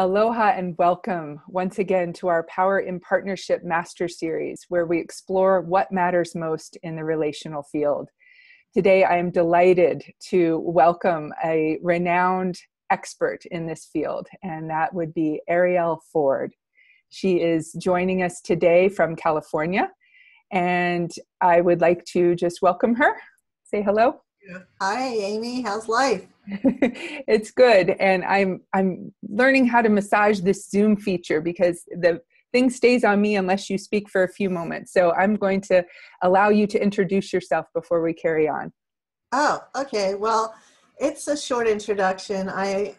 Aloha and welcome once again to our Power in Partnership Master Series, where we explore what matters most in the relational field. Today, I am delighted to welcome a renowned expert in this field, and that would be Arielle Ford. She is joining us today from California, and I would like to just welcome her. Say hello. Hi, Amy. How's life? It's good. And I'm learning how to massage this Zoom feature because the thing stays on me unless you speak for a few moments. So I'm going to allow you to introduce yourself before we carry on. Oh, okay. Well, it's a short introduction. I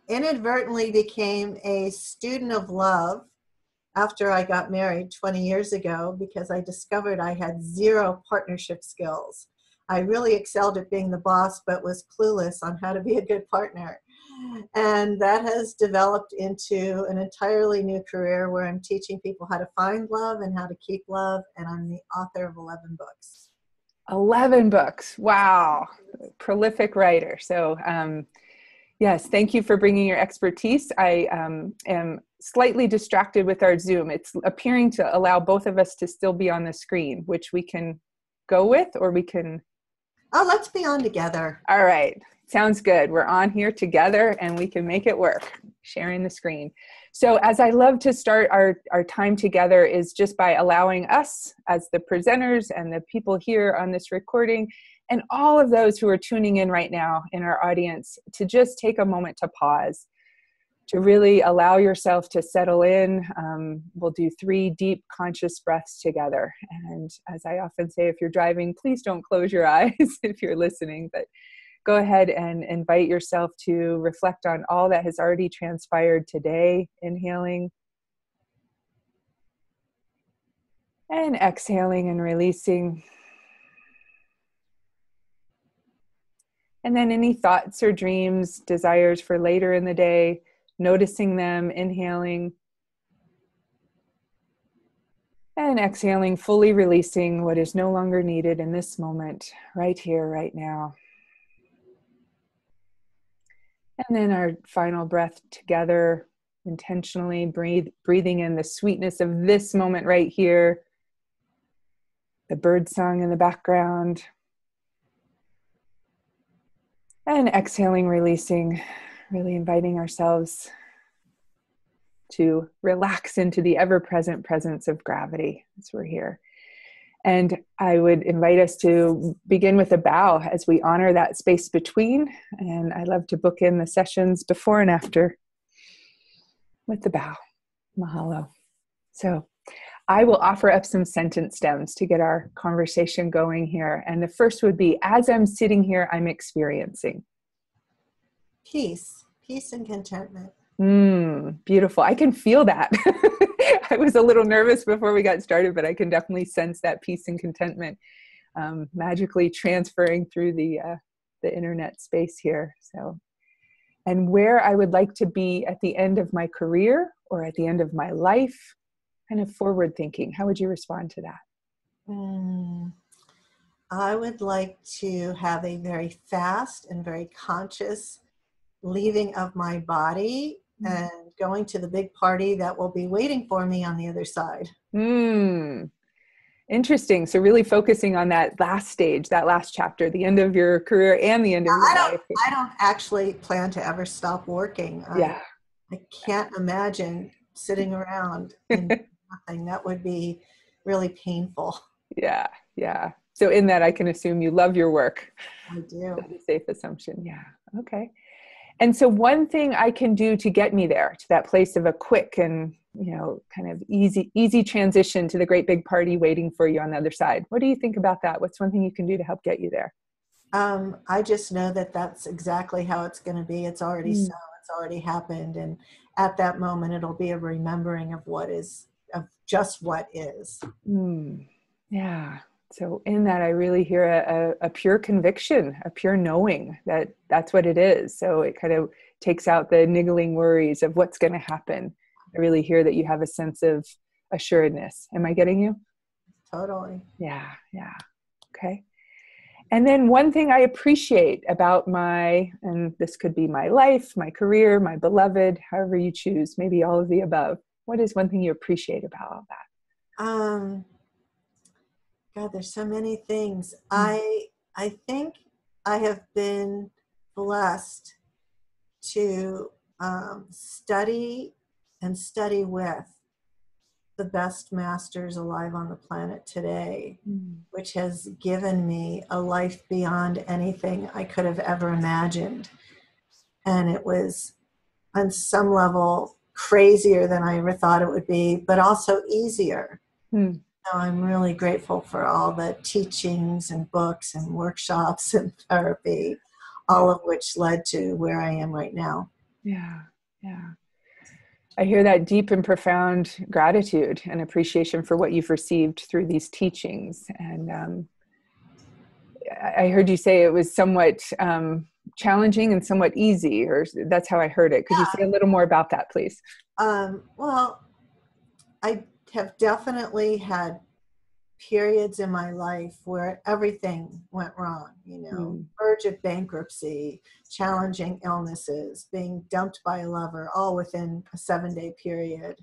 inadvertently became a student of love after I got married 20 years ago because I discovered I had zero partnership skills. I really excelled at being the boss, but was clueless on how to be a good partner. And that has developed into an entirely new career where I'm teaching people how to find love and how to keep love. And I'm the author of 11 books. 11 books. Wow. Prolific writer. So, yes, thank you for bringing your expertise. I am slightly distracted with our Zoom. It's appearing to allow both of us to still be on the screen, which we can go with, or we can... Oh, let's be on together. All right. Sounds good. We're on here together and we can make it work, sharing the screen. So as I love to start our time together is just by allowing us as the presenters and the people here on this recording and all of those who are tuning in right now in our audience to just take a moment to pause, to really allow yourself to settle in. We'll do 3 deep conscious breaths together. And as I often say, if you're driving, please don't close your eyes if you're listening, but go ahead and invite yourself to reflect on all that has already transpired today, inhaling and exhaling and releasing. And then any thoughts or dreams, desires for later in the day, noticing them, inhaling and exhaling, fully releasing what is no longer needed in this moment, right here, right now. And then our final breath together, intentionally breathing in the sweetness of this moment right here, the bird song in the background, and exhaling, releasing, really inviting ourselves to relax into the ever-present presence of gravity as we're here. And I would invite us to begin with a bow as we honor that space between. And I love to book in the sessions before and after with the bow. Mahalo. So I will offer up some sentence stems to get our conversation going here. And the first would be, as I'm sitting here, I'm experiencing peace and contentment. Beautiful. I can feel that. I was a little nervous before we got started, but I can definitely sense that peace and contentment magically transferring through the internet space here. So, and where I would like to be at the end of my career or at the end of my life, kind of forward thinking. How would you respond to that? I would like to have a very fast and very conscious leaving of my body and going to the big party that will be waiting for me on the other side. Interesting. So really focusing on that last stage, that last chapter, the end of your career and the end of your life. I don't actually plan to ever stop working. Yeah. I can't imagine sitting around and nothing. That would be really painful. Yeah. Yeah. So in that, I can assume you love your work. I do. That's a safe assumption. Yeah. Okay. And so one thing I can do to get me there, to that place of a quick and, kind of easy transition to the great big party waiting for you on the other side. What do you think about that? What's one thing you can do to help get you there? I just know that that's exactly how it's going to be. It's already so. It's already happened. And at that moment, it'll be a remembering of just what is. Yeah. So in that, I really hear a pure conviction, a pure knowing that that's what it is. So it kind of takes out the niggling worries of what's going to happen. I really hear that you have a sense of assuredness. Am I getting you? Totally. Yeah. Yeah. Okay. And then one thing I appreciate about and this could be my life, my career, my beloved, however you choose, maybe all of the above. What is one thing you appreciate about all that? God, there's so many things. Mm. I think I have been blessed to study and study with the best masters alive on the planet today, which has given me a life beyond anything I could have ever imagined. And it was on some level crazier than I ever thought it would be, but also easier. So I'm really grateful for all the teachings and books and workshops and therapy, all of which led to where I am right now. Yeah, yeah. I hear that deep and profound gratitude and appreciation for what you've received through these teachings. And I heard you say it was somewhat challenging and somewhat easy, or that's how I heard it. Could you say a little more about that, please? Well, I have definitely had periods in my life where everything went wrong, verge of bankruptcy, challenging illnesses, being dumped by a lover, all within a 7-day period,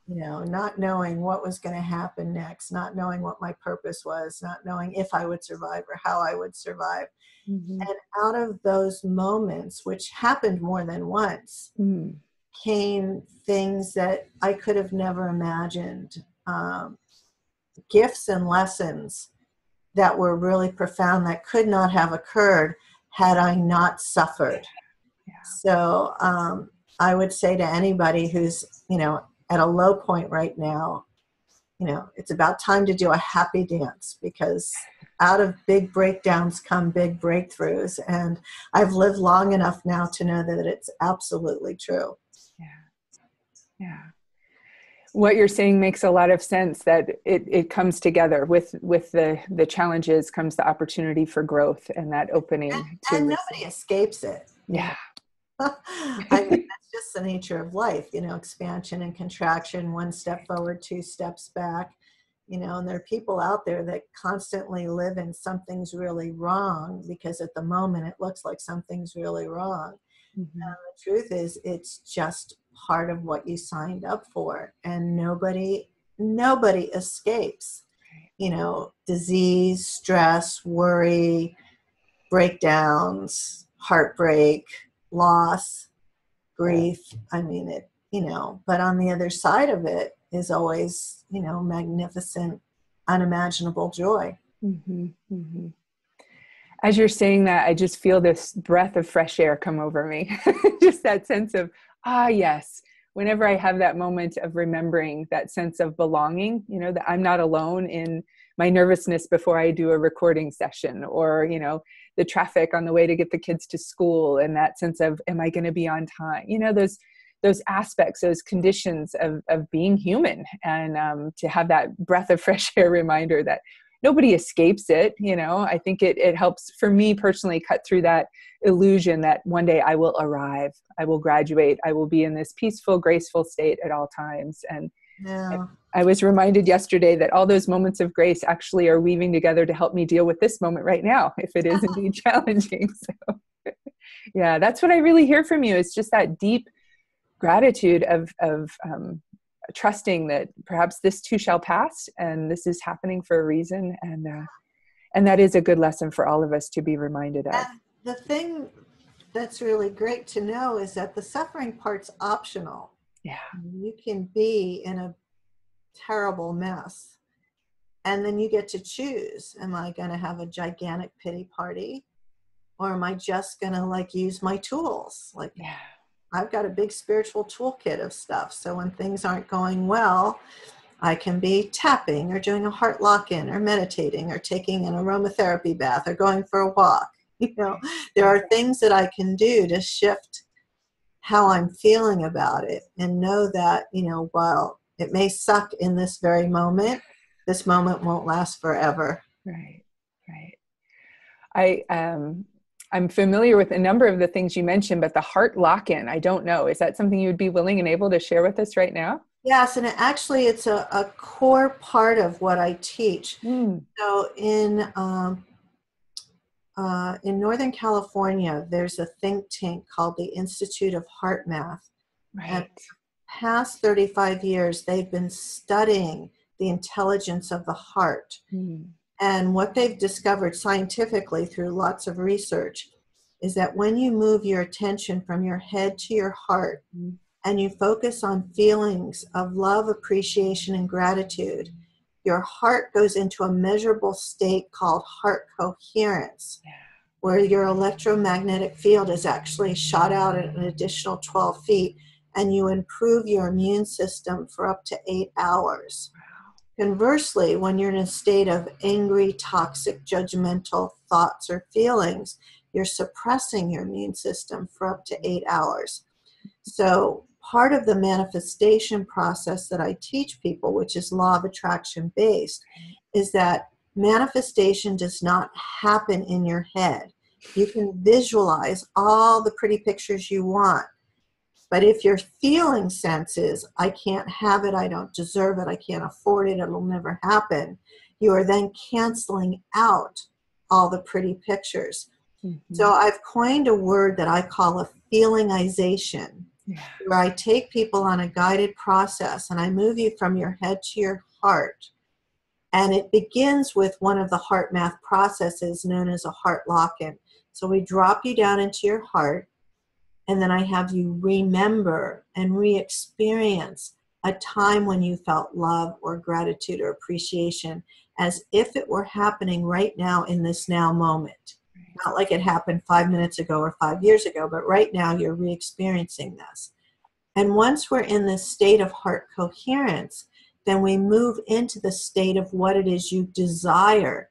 not knowing what was going to happen next, not knowing what my purpose was, not knowing if I would survive or how I would survive. And out of those moments, which happened more than once, came things that I could have never imagined. Gifts and lessons that were really profound that could not have occurred had I not suffered. Yeah. So I would say to anybody who's, at a low point right now, it's about time to do a happy dance, because out of big breakdowns come big breakthroughs. And I've lived long enough now to know that it's absolutely true. Yeah. Yeah. What you're saying makes a lot of sense, that it comes together with the challenges comes the opportunity for growth and that opening. And nobody escapes it. Yeah. I mean, that's just the nature of life, expansion and contraction, one step forward, 2 steps back, and there are people out there that constantly live in something's really wrong, because at the moment it looks like something's really wrong. The truth is, it's just part of what you signed up for, and nobody escapes, disease, stress, worry, breakdowns, heartbreak, loss, grief. I mean, but on the other side of it is always, magnificent, unimaginable joy. As you're saying that, I just feel this breath of fresh air come over me. Just that sense of, yes. Whenever I have that moment of remembering that sense of belonging, that I'm not alone in my nervousness before I do a recording session, or, the traffic on the way to get the kids to school, and that sense of, am I going to be on time? Those aspects, those conditions of being human, and to have that breath of fresh air reminder that nobody escapes it. I think it helps for me personally cut through that illusion that one day I will arrive, I will graduate, I will be in this peaceful, graceful state at all times. And I was reminded yesterday that all those moments of grace actually are weaving together to help me deal with this moment right now, if it is indeed challenging. So yeah, that's what I really hear from you. It's just that deep gratitude of trusting that perhaps this too shall pass, and this is happening for a reason. And that is a good lesson for all of us to be reminded of. And the thing that's really great to know is that the suffering part's optional. Yeah. You can be in a terrible mess, and then you get to choose, am I going to have a gigantic pity party, or am I just going to use my tools? I've got a big spiritual toolkit of stuff. So when things aren't going well, I can be tapping or doing a heart lock-in or meditating or taking an aromatherapy bath or going for a walk. There are things that I can do to shift how I'm feeling about it, and know that, while it may suck in this very moment, this moment won't last forever. Right. I'm familiar with a number of the things you mentioned, but the heart lock-in, I don't know. Is that something you would be willing and able to share with us right now? Yes, and it's a core part of what I teach. So in in Northern California, there's a think tank called the Institute of Heart Math. And Right. past 35 years, they've been studying the intelligence of the heart. And what they've discovered scientifically through lots of research is that when you move your attention from your head to your heart and you focus on feelings of love, appreciation, and gratitude, your heart goes into a measurable state called heart coherence, where your electromagnetic field is actually shot out at an additional 12 feet, and you improve your immune system for up to 8 hours. Conversely, when you're in a state of angry, toxic, judgmental thoughts or feelings, you're suppressing your immune system for up to 8 hours. So part of the manifestation process that I teach people, which is law of attraction based, is that manifestation does not happen in your head. You can visualize all the pretty pictures you want. But if your feeling sense is, I can't have it, I don't deserve it, I can't afford it, it'll never happen, you are then canceling out all the pretty pictures. So I've coined a word that I call a feelingization, where I take people on a guided process and I move you from your head to your heart. And it begins with one of the heart math processes known as a heart lock-in. So we drop you down into your heart, and then I have you remember and re-experience a time when you felt love or gratitude or appreciation as if it were happening right now in this now moment. Not like it happened 5 minutes ago or 5 years ago, but right now you're re-experiencing this. And once we're in this state of heart coherence, then we move into the state of what it is you desire,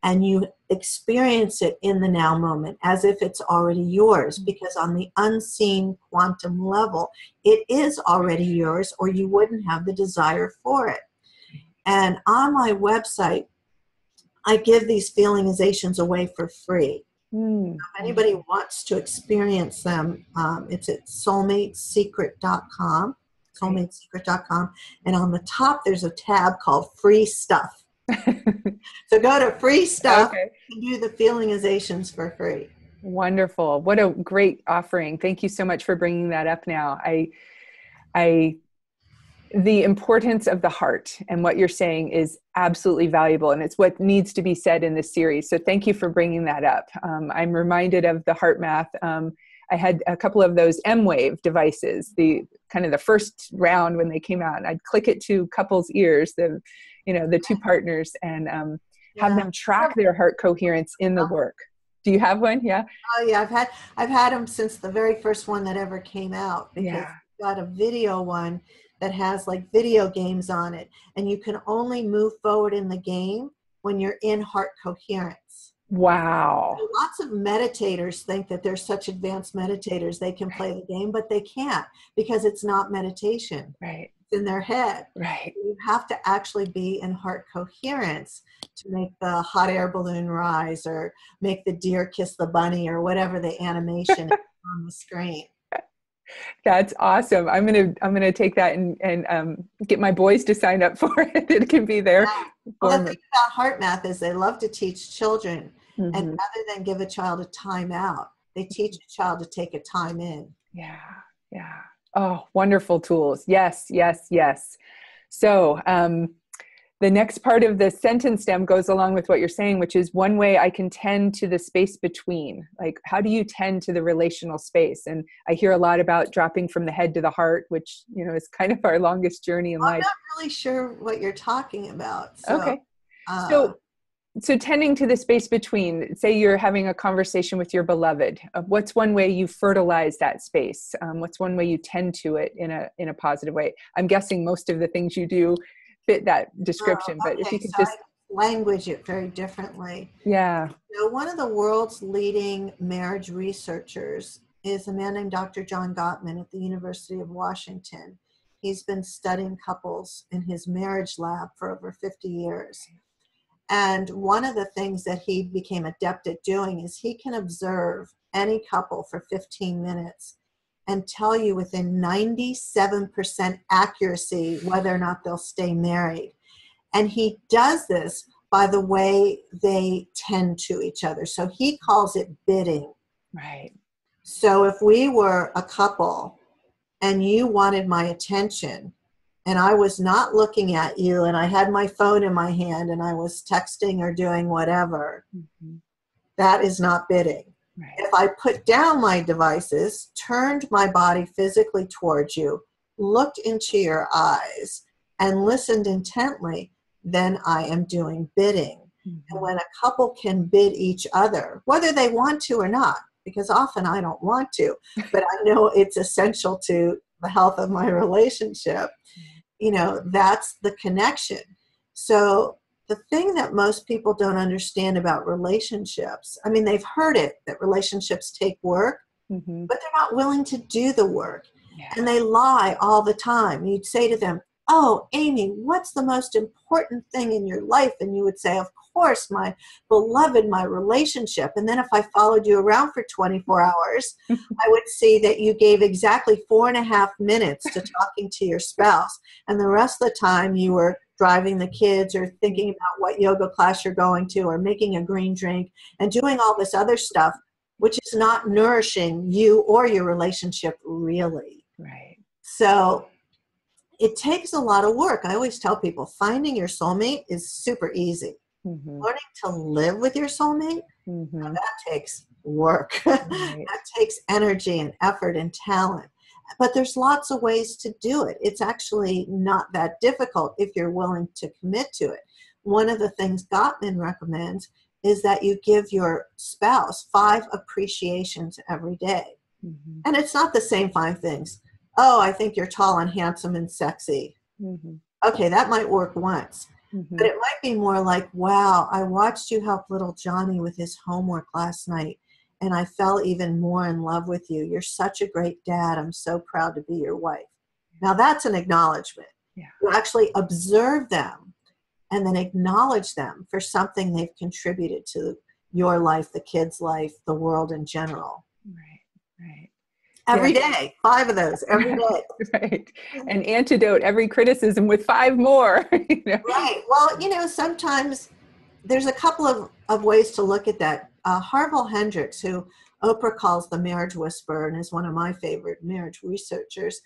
and you experience it in the now moment as if it's already yours, because on the unseen quantum level, it is already yours, or you wouldn't have the desire for it. And on my website, I give these feelingizations away for free. If anybody wants to experience them, it's at soulmatesecret.com, soulmatesecret.com. And on the top, there's a tab called Free Stuff. So go to Free Stuff and do the feelingizations for free. Wonderful. What a great offering. Thank you so much for bringing that up now. The importance of the heart and what you're saying is absolutely valuable, and it's what needs to be said in this series. So thank you for bringing that up. I'm reminded of the heart math. I had a couple of those M-Wave devices, the first round when they came out, and I'd click it to couples' ears, the two partners, and have them track their heart coherence in the work. Do you have one? Yeah. Oh yeah, I've had them since the very first one that ever came out, because I've got a video one that has like video games on it, and you can only move forward in the game when you're in heart coherence. Wow. So lots of meditators think that they're such advanced meditators they can play the game, but they can't, because it's not meditation. Right. It's in their head. Right. You have to actually be in heart coherence to make the hot air balloon rise, or make the deer kiss the bunny, or whatever the animation is on the screen. That's awesome. I'm gonna take that and get my boys to sign up for it. It can be there. Well, the thing about heart math is they love to teach children, and rather than give a child a time out, they teach a child to take a time in. Yeah. Oh, wonderful tools. Yes. So the next part of the sentence stem goes along with what you're saying, which is one way I can tend to the space between. Like, how do you tend to the relational space? And I hear a lot about dropping from the head to the heart, which, is kind of our longest journey in life. I'm not really sure what you're talking about. So, okay. So tending to the space between, say you're having a conversation with your beloved, what's one way you fertilize that space? What's one way you tend to it in a positive way? I'm guessing most of the things you do fit that description, but if you could just language it very differently. Yeah. One of the world's leading marriage researchers is a man named Dr. John Gottman at the University of Washington. He's been studying couples in his marriage lab for over 50 years. And one of the things that he became adept at doing is he can observe any couple for 15 minutes and tell you within 97% accuracy whether or not they'll stay married. And he does this by the way they tend to each other. So he calls it bidding. Right. So if we were a couple and you wanted my attention and I was not looking at you and I had my phone in my hand and I was texting or doing whatever, that is not bidding. Right. If I put down my devices, turned my body physically towards you, looked into your eyes, and listened intently, then I am doing bidding. And when a couple can bid each other, whether they want to or not, because often I don't want to, but I know it's essential to the health of my relationship, you know, that's the connection. So the thing that most people don't understand about relationships, I mean, they've heard it, that relationships take work, but they're not willing to do the work. Yeah. And they lie all the time. You'd say to them, oh, Amy, what's the most important thing in your life? And you would say, of course, my beloved, my relationship. And then if I followed you around for 24 hours, I would see that you gave exactly 4.5 minutes to talking to your spouse. And the rest of the time you were driving the kids or thinking about what yoga class you're going to or making a green drink and doing all this other stuff, which is not nourishing you or your relationship really. Right. So it takes a lot of work. I always tell people finding your soulmate is super easy. Learning to live with your soulmate, now that takes work. Right. That takes energy and effort and talent. But there's lots of ways to do it. It's actually not that difficult if you're willing to commit to it. One of the things Gottman recommends is that you give your spouse 5 appreciations every day. And it's not the same 5 things. Oh, I think you're tall and handsome and sexy. Okay, that might work once. But it might be more like, wow, I watched you help little Johnny with his homework last night, and I fell even more in love with you. You're such a great dad. I'm so proud to be your wife. Now that's an acknowledgement. Yeah. You actually observe them and then acknowledge them for something they've contributed to your life, the kid's life, the world in general. Right. Every day, 5 of those every day. Right. And antidote every criticism with 5 more. You know? Right. Well, you know, sometimes there's a couple of ways to look at that. Harville Hendricks, who Oprah calls the marriage whisperer and is one of my favorite marriage researchers,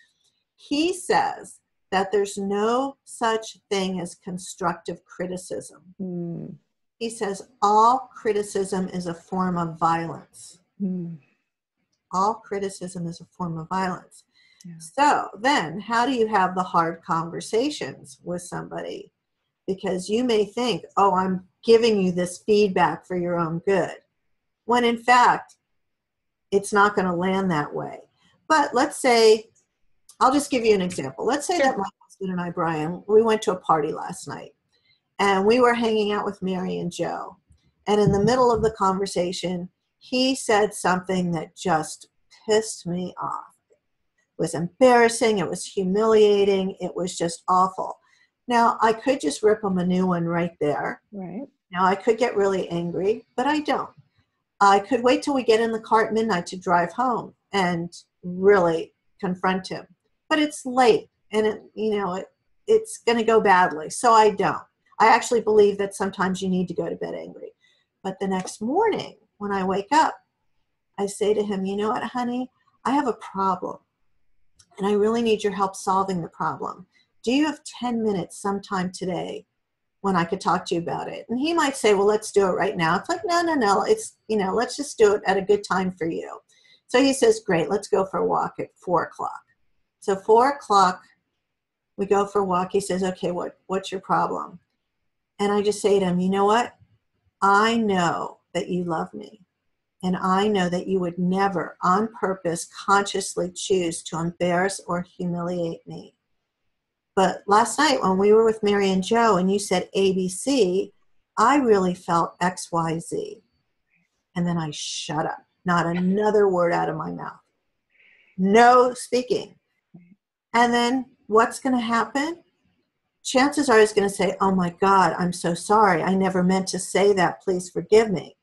he says that there's no such thing as constructive criticism. He says all criticism is a form of violence. All criticism is a form of violence. Yeah. So then how do you have the hard conversations with somebody? Because you may think, oh, I'm giving you this feedback for your own good, when in fact, it's not going to land that way. But let's say, I'll just give you an example. Let's say that my husband and I, Brian, we went to a party last night and we were hanging out with Mary and Joe. And in the middle of the conversation, he said something that just pissed me off. It was embarrassing. It was humiliating. It was just awful. Now, I could just rip him a new one right there. Right. Now, I could get really angry, but I don't. I could wait till we get in the car at midnight to drive home and really confront him. But it's late, and it's going to go badly, so I don't. I actually believe that sometimes you need to go to bed angry. But the next morning, when I wake up, I say to him, you know what, honey, I have a problem, and I really need your help solving the problem. Do you have 10 minutes sometime today when I could talk to you about it? And he might say, well, let's do it right now. It's like, no. It's, let's just do it at a good time for you. So he says, great, let's go for a walk at 4 o'clock. So 4 o'clock, we go for a walk. He says, okay, what's your problem? And I just say to him, you know what? I know that you love me. And I know that you would never, on purpose, consciously choose to embarrass or humiliate me. But last night when we were with Mary and Joe and you said ABC, I really felt XYZ. And then I shut up. Not another word out of my mouth. No speaking. And then what's going to happen? Chances are he's going to say, oh my God, I'm so sorry. I never meant to say that. Please forgive me.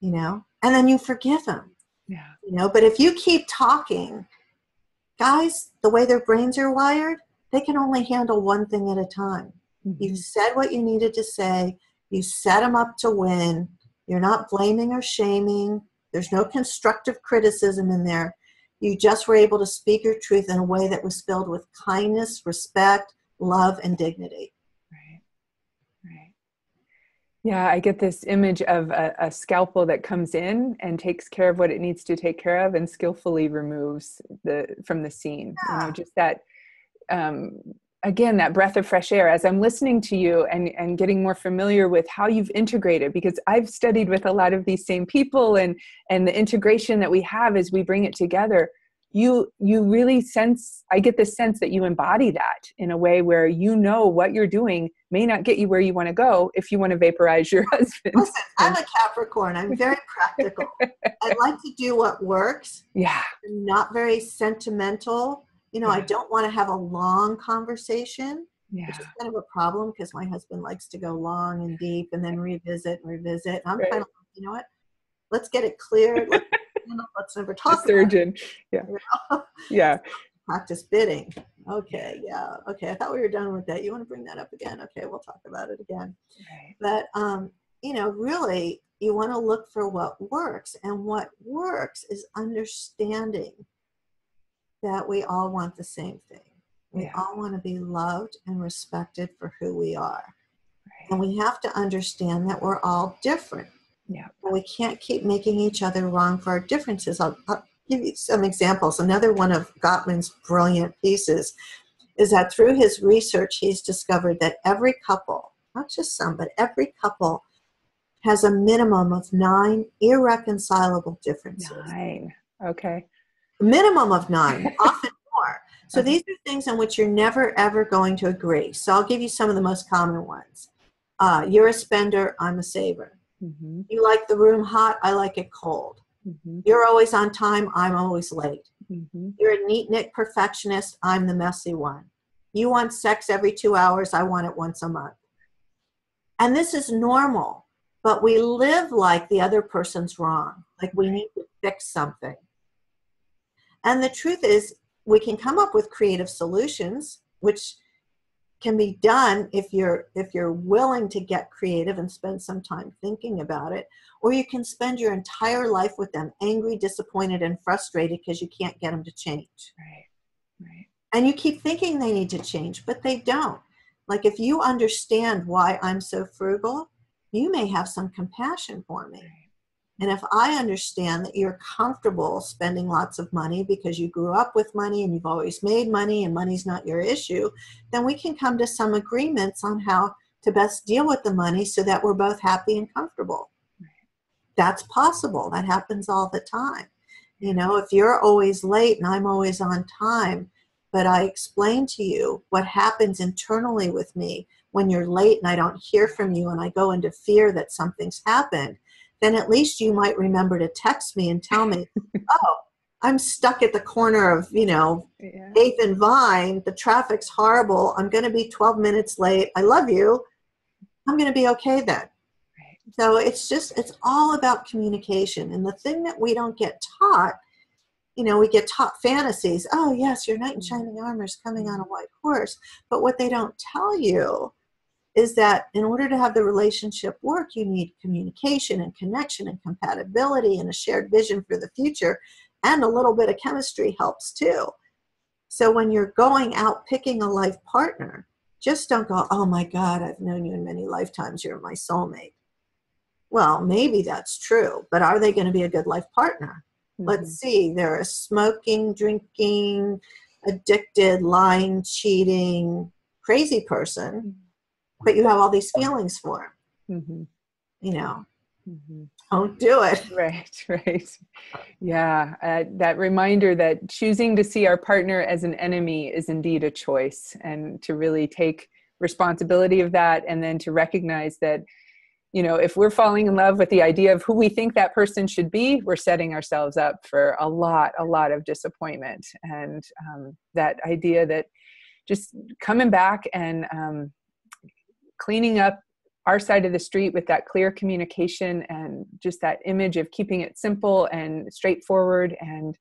And then you forgive him. Yeah. But if you keep talking, guys, the way their brains are wired, they can only handle one thing at a time. You've said what you needed to say. You set them up to win. You're not blaming or shaming. There's no constructive criticism in there. You just were able to speak your truth in a way that was filled with kindness, respect, love, and dignity. Right. Right. Yeah, I get this image of a scalpel that comes in and takes care of what it needs to take care of and skillfully removes from the scene. Yeah. You know, just that, again, that breath of fresh air as I'm listening to you and getting more familiar with how you've integrated, because I've studied with a lot of these same people, and the integration that we have as we bring it together. You really I get this sense that you embody that in a way where you know what you're doing may not get you where you want to go if you want to vaporize your husband. Listen, I'm a Capricorn. I'm very practical. I like to do what works. Yeah. I'm not very sentimental. You know, I don't want to have a long conversation, which is kind of a problem because my husband likes to go long and deep and then revisit and revisit. And I'm kind of like, you know what? Let's get it clear. Let's never talk about it. Yeah. You know? Yeah. Practice bidding. Okay. Yeah. Okay. I thought we were done with that. You want to bring that up again? Okay. We'll talk about it again. Right. But, you know, really, you want to look for what works. And what works is understanding that we all want the same thing. We all want to be loved and respected for who we are. Right. And we have to understand that we're all different. Yeah. And we can't keep making each other wrong for our differences. I'll give you some examples. Another one of Gottman's brilliant pieces is that through his research, he's discovered that every couple, not just some, but every couple has a minimum of 9 irreconcilable differences. 9. Okay. Minimum of 9, often more. So these are things on which you're never, ever going to agree. So I'll give you some of the most common ones. You're a spender, I'm a saver. Mm-hmm. You like the room hot, I like it cold. Mm-hmm. You're always on time, I'm always late. Mm-hmm. You're a neat-knit perfectionist, I'm the messy one. You want sex every 2 hours, I want it once a month. And this is normal, but we live like the other person's wrong, like we need to fix something. And the truth is, we can come up with creative solutions, which can be done if you're willing to get creative and spend some time thinking about it. Or you can spend your entire life with them, angry, disappointed, and frustrated because you can't get them to change. Right. And you keep thinking they need to change, but they don't. Like, if you understand why I'm so frugal, you may have some compassion for me. And if I understand that you're comfortable spending lots of money because you grew up with money and you've always made money and money's not your issue, then we can come to some agreements on how to best deal with the money so that we're both happy and comfortable. That's possible. That happens all the time. You know, if you're always late and I'm always on time, but I explain to you what happens internally with me when you're late and I don't hear from you and I go into fear that something's happened, then at least you might remember to text me and tell me, oh, I'm stuck at the corner of, 8th and Vine. The traffic's horrible. I'm going to be 12 minutes late. I love you. I'm going to be okay then. Right. So it's all about communication. And the thing that we don't get taught, we get taught fantasies. Oh, yes, your knight in shining armor is coming on a white horse. But what they don't tell you is that in order to have the relationship work, you need communication and connection and compatibility and a shared vision for the future, and a little bit of chemistry helps too. So when you're going out picking a life partner, just don't go, oh my God, I've known you in many lifetimes, you're my soulmate. Well, maybe that's true, but are they going to be a good life partner? Mm-hmm. Let's see, they're a smoking, drinking, addicted, lying, cheating, crazy person. But you have all these feelings for him, Don't do it. Right. Yeah. That reminder that choosing to see our partner as an enemy is indeed a choice, and to really take responsibility of that. And then to recognize that, if we're falling in love with the idea of who we think that person should be, we're setting ourselves up for a lot of disappointment. And that idea that just coming back and, cleaning up our side of the street with that clear communication and just that image of keeping it simple and straightforward and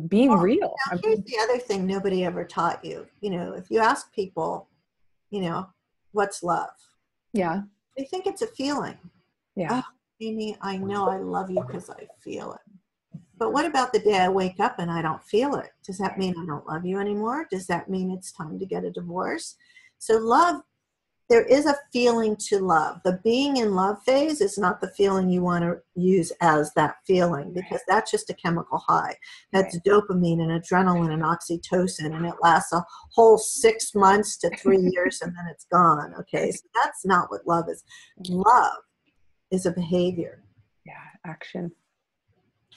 being real. Here's the other thing nobody ever taught you. If you ask people, what's love? Yeah. They think it's a feeling. Yeah. Oh, Amy, I know I love you because I feel it. But what about the day I wake up and I don't feel it? Does that mean I don't love you anymore? Does that mean it's time to get a divorce? So love, there is a feeling to love. The being in love phase is not the feeling you want to use as that feeling, because that's just a chemical high. That's dopamine and adrenaline and oxytocin, and it lasts a whole 6 months to 3 years and then it's gone. Okay, so that's not what love is. Love is a behavior. Yeah. Action.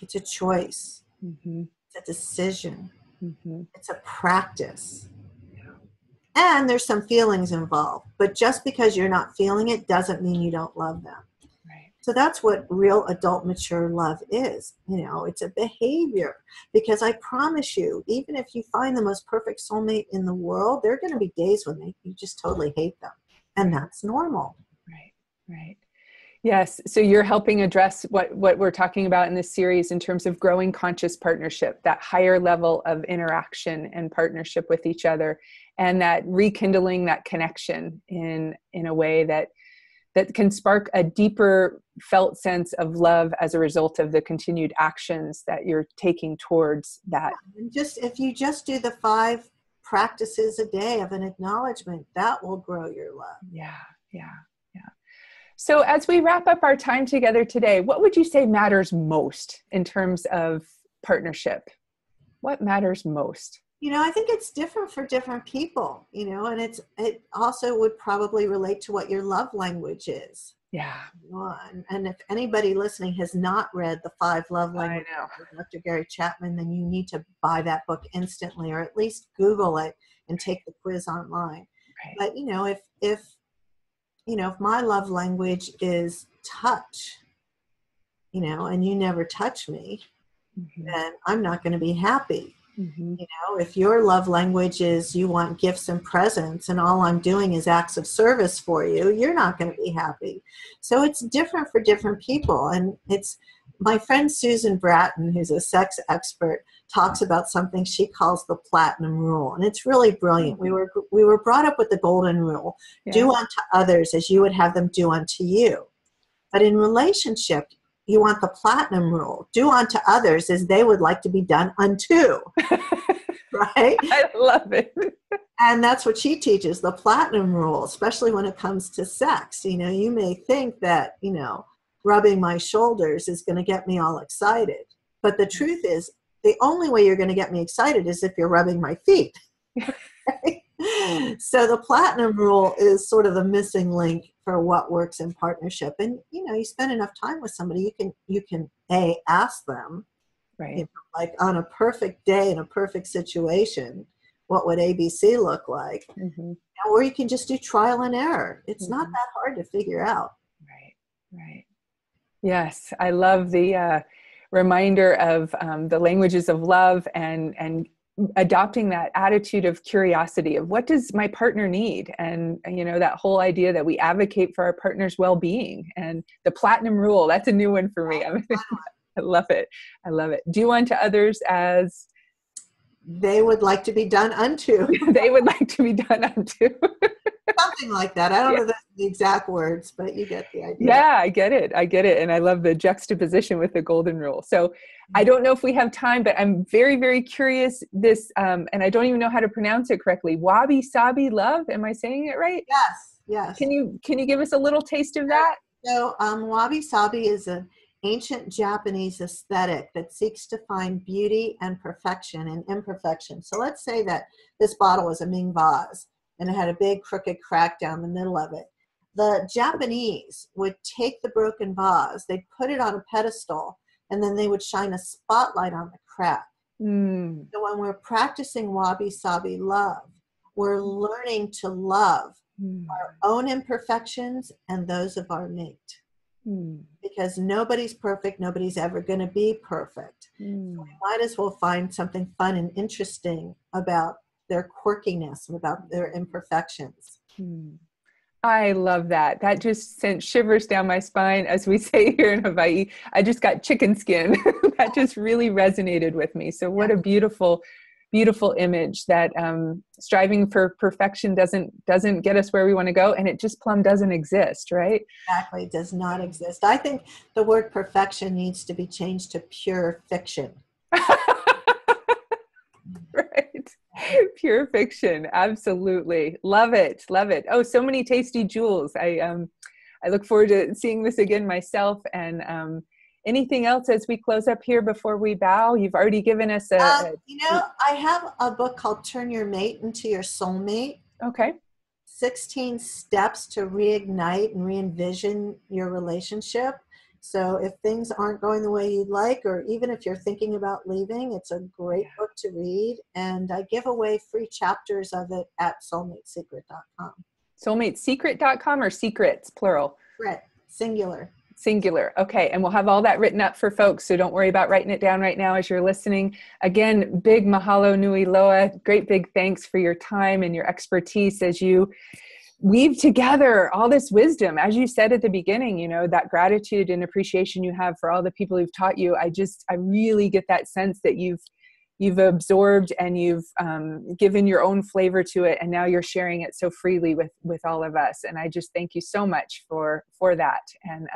It's a choice. Mm-hmm. It's a decision. Mm-hmm. It's a practice. And there's some feelings involved. But just because you're not feeling it doesn't mean you don't love them. Right. So that's what real adult mature love is. You know, it's a behavior. Because I promise you, even if you find the most perfect soulmate in the world, there are going to be days when you just totally hate them. And that's normal. Right. Right. Yes. So you're helping address what we're talking about in this series in terms of growing conscious partnership, that higher level of interaction and partnership with each other, and that rekindling that connection in a way that can spark a deeper felt sense of love as a result of the continued actions that you're taking towards that. And if you just do the 5 practices a day of an acknowledgement, that will grow your love. Yeah. Yeah. So as we wrap up our time together today, what would you say matters most in terms of partnership? What matters most? You know, I think it's different for different people, you know, and it also would probably relate to what your love language is. Yeah. And if anybody listening has not read The 5 Love Languages by Dr. Gary Chapman, then you need to buy that book instantly, or at least Google it and take the quiz online. Right. But, you know, if my love language is touch, you know, and you never touch me, then I'm not going to be happy. You know, if your love language is you want gifts and presents and all I'm doing is acts of service for you, you're not going to be happy. So it's different for different people. And it's my friend Susan Bratton, who's a sex expert, talks about something she calls the platinum rule. And it's really brilliant. We were brought up with the golden rule. Yeah. Do unto others as you would have them do unto you. But in relationship, you want the platinum rule. Do unto others as they would like to be done unto. Right? I love it. And that's what she teaches, the platinum rule, especially when it comes to sex. You know, you may think that, you know, rubbing my shoulders is going to get me all excited. But the truth is, the only way you're going to get me excited is if you're rubbing my feet. So the platinum rule is sort of the missing link for what works in partnership. And, you know, you spend enough time with somebody, you can ask them, right? You know, like on a perfect day in a perfect situation, what would ABC look like? Or you can just do trial and error. It's not that hard to figure out. Right. Yes, I love the reminder of the languages of love and adopting that attitude of curiosity of what does my partner need? And, you know, that whole idea that we advocate for our partner's well-being, and the platinum rule, that's a new one for me. I love it. I love it. Do unto others as they would like to be done unto. They would like to be done unto. Something like that. I don't know the exact words, but you get the idea. Yeah, I get it. And I love the juxtaposition with the golden rule. So I don't know if we have time, but I'm very, very curious this, and I don't even know how to pronounce it correctly. Wabi Sabi love. Am I saying it right? Yes. Can you give us a little taste of that? So Wabi Sabi is an ancient Japanese aesthetic that seeks to find beauty and perfection in imperfection. So let's say that this bottle was a Ming vase and it had a big crooked crack down the middle of it. The Japanese would take the broken vase, they'd put it on a pedestal, and then they would shine a spotlight on the crack. So when we're practicing Wabi Sabi love, we're learning to love our own imperfections and those of our mate. Because nobody's perfect, nobody's ever going to be perfect. So we might as well find something fun and interesting about their quirkiness and about their imperfections. I love that. That just sent shivers down my spine, as we say here in Hawaii. I just got chicken skin. That just really resonated with me. So what a beautiful beautiful image that striving for perfection doesn't get us where we want to go, and it just plumb doesn't exist, right? Exactly, does not exist. I think the word perfection needs to be changed to pure fiction. Right. Pure fiction. Absolutely. Love it. Love it. Oh, so many tasty jewels. I look forward to seeing this again myself. And anything else as we close up here before we bow? You've already given us I have a book called Turn Your Mate into Your Soulmate. Okay. 16 steps to reignite and re-envision your relationship. So if things aren't going the way you'd like, or even if you're thinking about leaving, it's a great book to read. And I give away free chapters of it at soulmatesecret.com. Soulmatesecret.com or secrets, plural? Right. Singular. Singular. Okay. And we'll have all that written up for folks. So don't worry about writing it down right now as you're listening. Again, big mahalo nui loa. Great big thanks for your time and your expertise as you weave together all this wisdom. As you said at the beginning, you know, that gratitude and appreciation you have for all the people who've taught you. I really get that sense that you've absorbed and you've given your own flavor to it. And now you're sharing it so freely with all of us. And I just thank you so much for that. And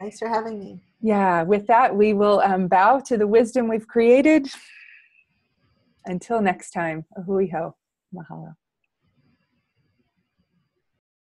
thanks for having me. Yeah, with that, we will bow to the wisdom we've created. Until next time, ahui ho, mahalo.